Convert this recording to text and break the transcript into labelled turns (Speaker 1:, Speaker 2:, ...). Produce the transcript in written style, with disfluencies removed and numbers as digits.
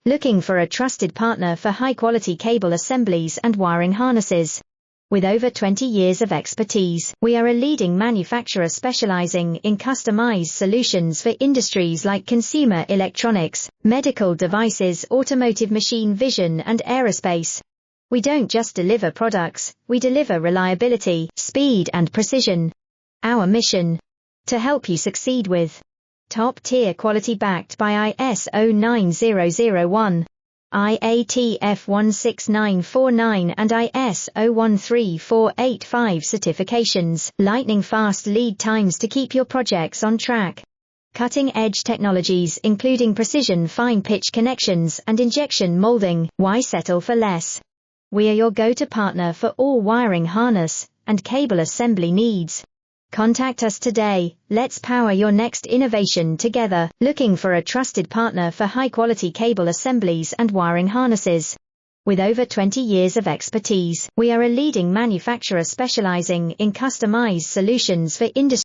Speaker 1: Looking for a trusted partner for high-quality cable assemblies and wiring harnesses? With over 20 years of expertise, we are a leading manufacturer specializing in customized solutions for industries like consumer electronics, medical devices, automotive, machine vision, and aerospace. We don't just deliver products, we deliver reliability, speed, and precision. Our mission: to help you succeed with top-tier quality backed by ISO 9001. IATF 16949 and ISO 13485 certifications, lightning-fast lead times to keep your projects on track. Cutting-edge technologies including precision fine-pitch connections and injection molding. Why settle for less? We are your go-to partner for all wiring harness and cable assembly needs. Contact us today. Let's power your next innovation together. Looking for a trusted partner for high-quality cable assemblies and wiring harnesses? With over 20 years of expertise, we are a leading manufacturer specializing in customized solutions for industry